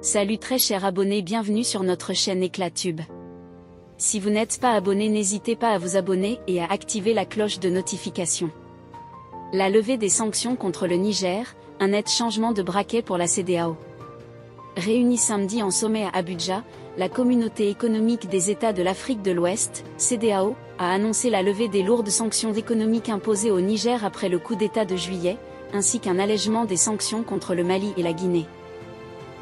Salut très chers abonnés, bienvenue sur notre chaîne Éclatube. Si vous n'êtes pas abonné, n'hésitez pas à vous abonner et à activer la cloche de notification. La levée des sanctions contre le Niger, un net changement de braquet pour la CEDEAO. Réunie samedi en sommet à Abuja, la Communauté économique des États de l'Afrique de l'Ouest, CEDEAO, a annoncé la levée des lourdes sanctions économiques imposées au Niger après le coup d'État de juillet, ainsi qu'un allègement des sanctions contre le Mali et la Guinée.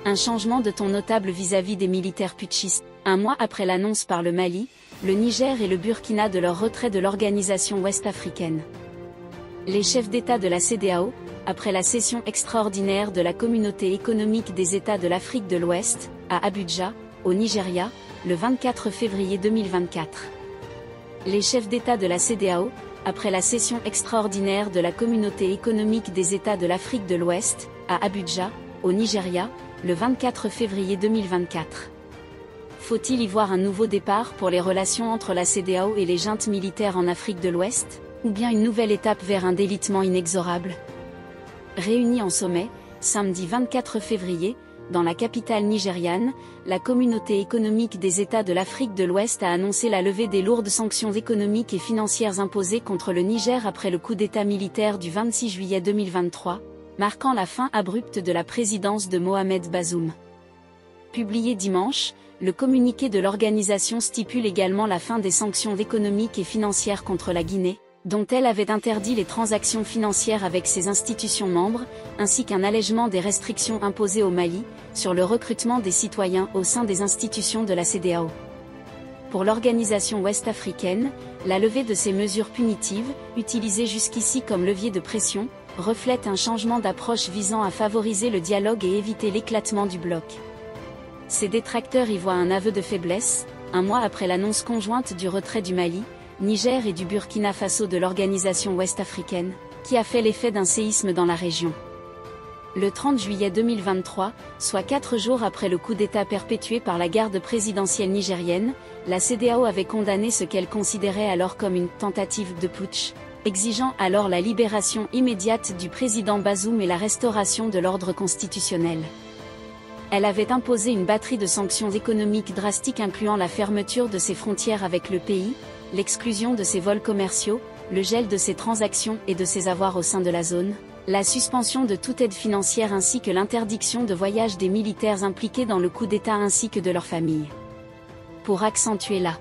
Un changement de ton notable vis-à-vis des militaires putschistes. Un mois après l'annonce par le Mali, le Niger et le Burkina de leur retrait de l'organisation ouest-africaine. Les chefs d'État de la CEDEAO, après la session extraordinaire de la Communauté économique des États de l'Afrique de l'Ouest, à Abuja, au Nigeria, le 24 février 2024. Les chefs d'État de la CEDEAO, après la session extraordinaire de la Communauté économique des États de l'Afrique de l'Ouest, à Abuja, au Nigeria, le 24 février 2024. Faut-il y voir un nouveau départ pour les relations entre la CEDEAO et les juntes militaires en Afrique de l'Ouest, ou bien une nouvelle étape vers un délitement inexorable? Réunie en sommet, samedi 24 février, dans la capitale nigériane, la Communauté économique des États de l'Afrique de l'Ouest a annoncé la levée des lourdes sanctions économiques et financières imposées contre le Niger après le coup d'État militaire du 26 juillet 2023, marquant la fin abrupte de la présidence de Mohamed Bazoum. Publié dimanche, le communiqué de l'organisation stipule également la fin des sanctions économiques et financières contre la Guinée, dont elle avait interdit les transactions financières avec ses institutions membres, ainsi qu'un allègement des restrictions imposées au Mali, sur le recrutement des citoyens au sein des institutions de la CEDEAO. Pour l'organisation ouest-africaine, la levée de ces mesures punitives, utilisées jusqu'ici comme levier de pression, reflète un changement d'approche visant à favoriser le dialogue et éviter l'éclatement du bloc. Ses détracteurs y voient un aveu de faiblesse, un mois après l'annonce conjointe du retrait du Mali, Niger et du Burkina Faso de l'organisation ouest-africaine, qui a fait l'effet d'un séisme dans la région. Le 30 juillet 2023, soit 4 jours après le coup d'État perpétué par la garde présidentielle nigérienne, la CEDEAO avait condamné ce qu'elle considérait alors comme une tentative de putsch, exigeant alors la libération immédiate du président Bazoum et la restauration de l'ordre constitutionnel. Elle avait imposé une batterie de sanctions économiques drastiques incluant la fermeture de ses frontières avec le pays, l'exclusion de ses vols commerciaux, le gel de ses transactions et de ses avoirs au sein de la zone, la suspension de toute aide financière ainsi que l'interdiction de voyage des militaires impliqués dans le coup d'État ainsi que de leurs familles. Pour accentuer la